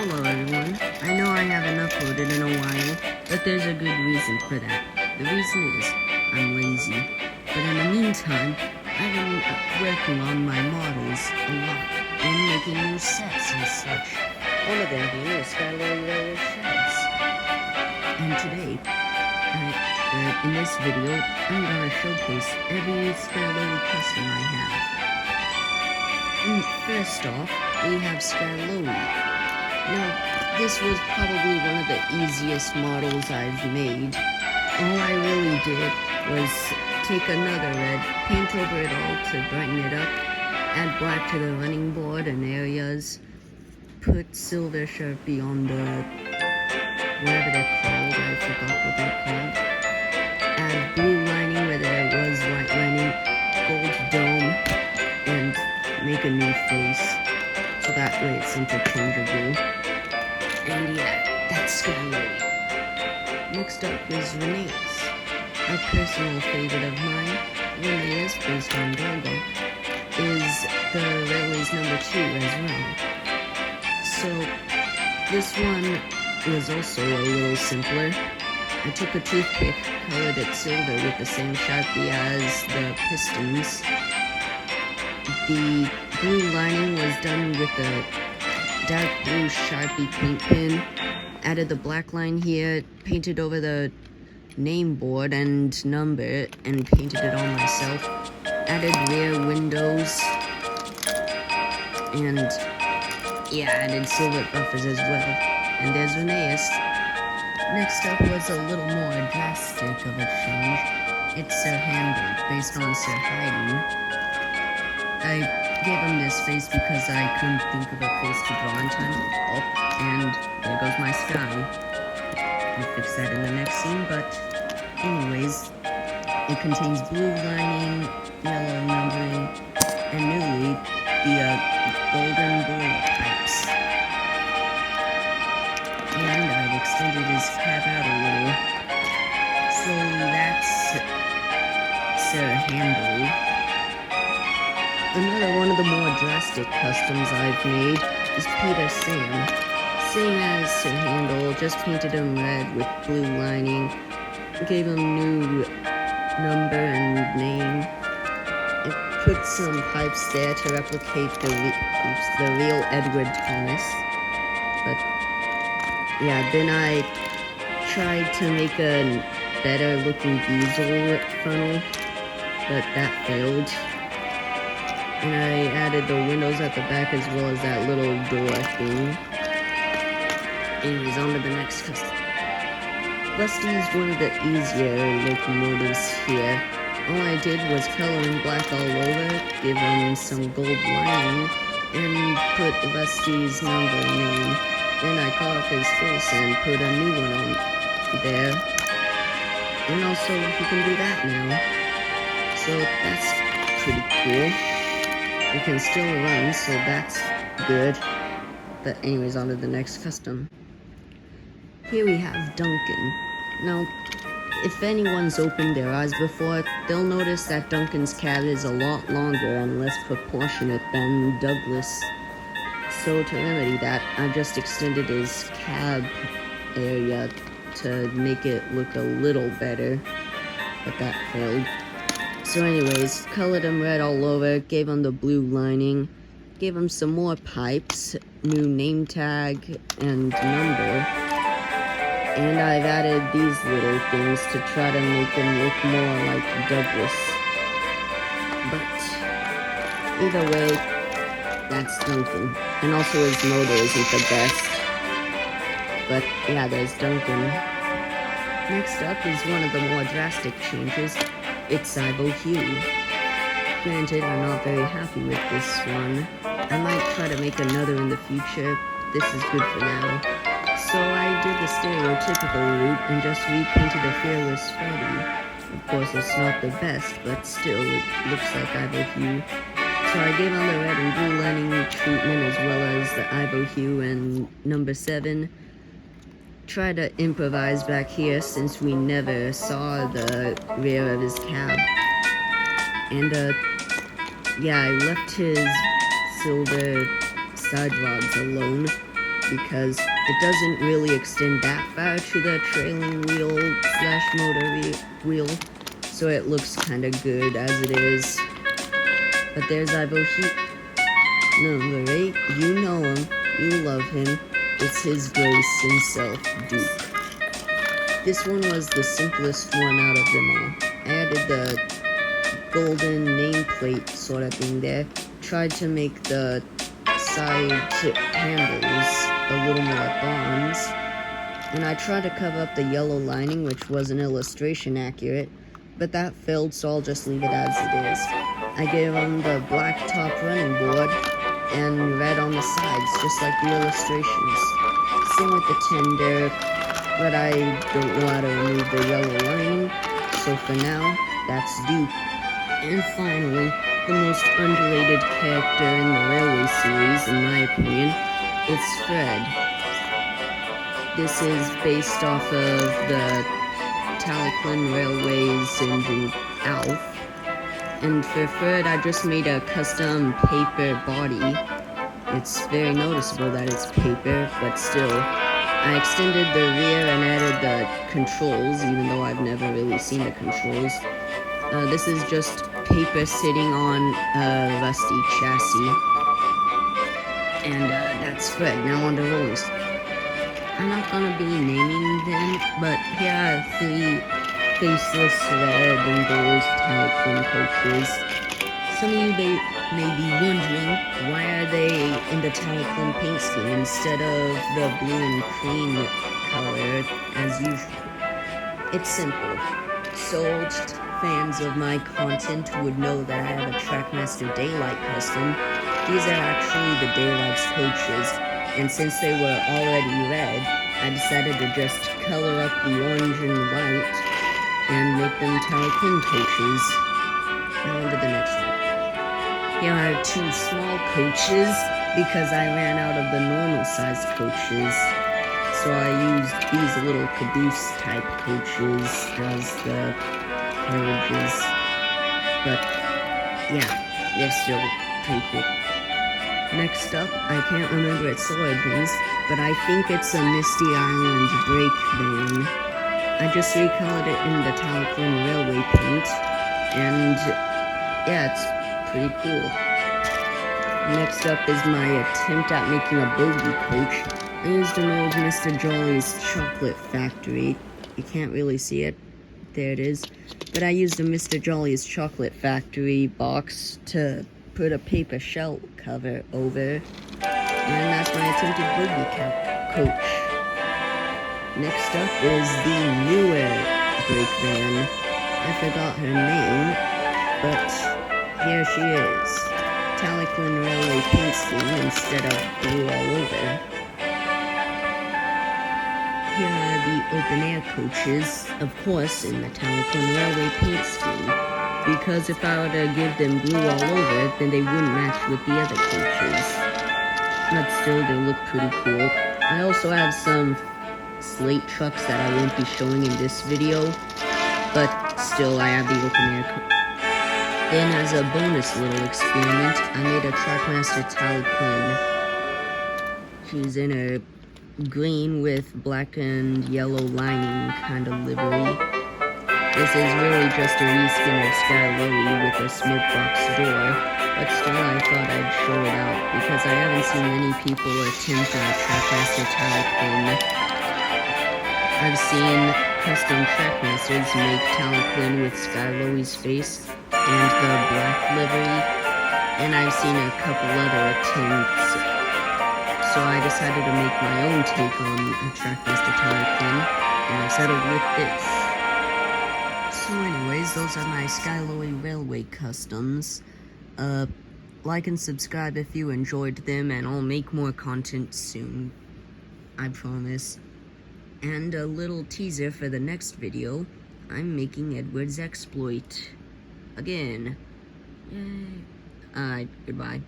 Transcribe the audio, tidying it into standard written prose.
Hello everyone. I know I haven't uploaded in a while, but there's a good reason for that. The reason is, I'm lazy. But in the meantime, I've been working on my models a lot, and making new sets and such. One of them being the Skarloey Railway Sheds. And today, in this video, I'm gonna showcase every Skarloey custom I have. First off, we have Skarloey. Now, this was probably one of the easiest models I've made. All I really did was take another red, paint over it all to brighten it up, add black to the running board and areas, put silver Sharpie on the, whatever they're called, I forgot what they're called, add blue lining where there was white lining, gold dome, and make a new face, so that way it's interchangeable. And yeah, that's Skarloey. Next up is Renee's. A personal favorite of mine, Renee's, based on Duncan, is the Railway's number 2 as well. So, this one was also a little simpler. I took a toothpick, colored it silver with the same Sharpie as the pistons. The blue lining was done with a dark blue Sharpie paint pen. Added the black line here, painted over the name board and number, and painted it all myself. Added rear windows, and yeah, added silver buffers as well. And there's Renee's. Next up was a little more drastic of a change. It's Sir Handle, based on Sir Haydn. I gave him this face because I couldn't think of a face to draw in time. Oh, and there goes my sky. I'll fix that in the next scene, but anyways, it contains blue lining, yellow numbering, and newly, the golden boiler pipes. And I've extended his cap out a little. So that's Sir Handle. Another one of the more drastic customs I've made is Peter Sam. Same as Sir Handle, just painted him red with blue lining, gave him new number and name, and put some pipes there to replicate the real Edward Thomas. But yeah, then I tried to make a better looking diesel funnel, but that failed. And I added the windows at the back as well as that little door thing. Anyways, on to the next custom. Rusty is one of the easier locomotives here. All I did was color in black all over, give him some gold lining, and put Rusty's number and name. Then I cut off his face and put a new one on there. And also, you can do that now. So that's pretty cool. It can still run, so that's good. But anyways, on to the next custom. Here we have Duncan. Now, if anyone's opened their eyes before, they'll notice that Duncan's cab is a lot longer and less proportionate than Douglas. So to remedy that, I just extended his cab area to make it look a little better, but that failed. So anyways, colored him red all over, gave him the blue lining, gave him some more pipes, new name tag and number, and I've added these little things to try to make him look more like Douglas. But either way, that's Duncan. And also his motor isn't the best. But yeah, there's Duncan. Next up is one of the more drastic changes. It's Cyborg. Granted, I'm not very happy with this one. I might try to make another in the future. This is good for now. So I did the stereotypical route and just repainted a Fearless Freddy. Of course, it's not the best, but still, it looks like Cyborg. So I gave on the red and blue lining treatment as well as the Ivo and number 7. Try to improvise back here since we never saw the rear of his cab. And yeah, I left his silver side rods alone. because it doesn't really extend that far to the trailing wheel slash motor wheel, so it looks kind of good as it is. But there's Ivo number 8. You know him, you love him. It's his grace himself, Duke. This one was the simplest one out of them all. I added the golden nameplate sort of thing there. Tried to make the side handles a little more bronze. And I tried to cover up the yellow lining, which wasn't illustration accurate. But that failed, so I'll just leave it as it is. I gave them the black top running board and red on the sides, just like the illustrations. Same with the tender, but I don't know how to remove the yellow lining, so for now, that's Duke. And finally, the most underrated character in the Railway series, in my opinion, it's Fred. This is based off of the Taliclan Railways engine Alf. And for Fred, I just made a custom paper body. It's very noticeable that it's paper, but still. I extended the rear and added the controls, even though I've never really seen the controls. This is just paper sitting on a rusty chassis. And that's Fred. Now on to Rose. I'm not gonna be naming them, but here are 3 faceless red and gold Taliclan coaches. Some of you may be wondering, why are they in the Taliclan paint scheme instead of the blue and cream color as usual? It's simple. Solid fans of my content would know that I have a Trackmaster Daylight custom. These are actually the Daylight's coaches, and since they were already red, I decided to just color up the orange and white and make them Taliclan coaches. Now on to the next one. Here are 2 small coaches because I ran out of the normal sized coaches. So I used these little caboose type coaches as the carriages. But yeah, they're still pretty cool. Next up, I can't remember its origins, but I think it's a Misty Island Breakman. I just recolored it in the Taliclan Railway paint, and yeah, it's pretty cool. Next up is my attempt at making a Boogie Coach. I used an old Mr. Jolly's chocolate factory. You can't really see it. There it is. But I used a Mr. Jolly's chocolate factory box to put a paper shell cover over. And that's my attempted Boogie Coach. Next up is the newer Breakman. I forgot her name, but here she is. Taliclan Railway paint scheme instead of blue all over. Here are the open-air coaches, of course, in the Taliclan Railway paint scheme, because if I were to give them blue all over, then they wouldn't match with the other coaches. But still, they look pretty cool. I also have some slate trucks that I won't be showing in this video, but still, I have the open-air Then, as a bonus little experiment, I made a Trackmaster Taliclan. She's in a green with black and yellow lining kind of livery. This is really just a reskin of Skarloey with a smokebox door, but still I thought I'd show it out because I haven't seen many people attempt a Trackmaster Taliclan. I've seen custom Trackmasters make Taliclan with Skarloey's face and the black livery, and I've seen a couple other attempts. So I decided to make my own take on a Trackmaster Taliclan, and I settled with this. So anyways, those are my Skarloey Railway customs. Like and subscribe if you enjoyed them, and I'll make more content soon. I promise. And a little teaser for the next video, I'm making Edward's exploit. Again. Yay. Alright, goodbye.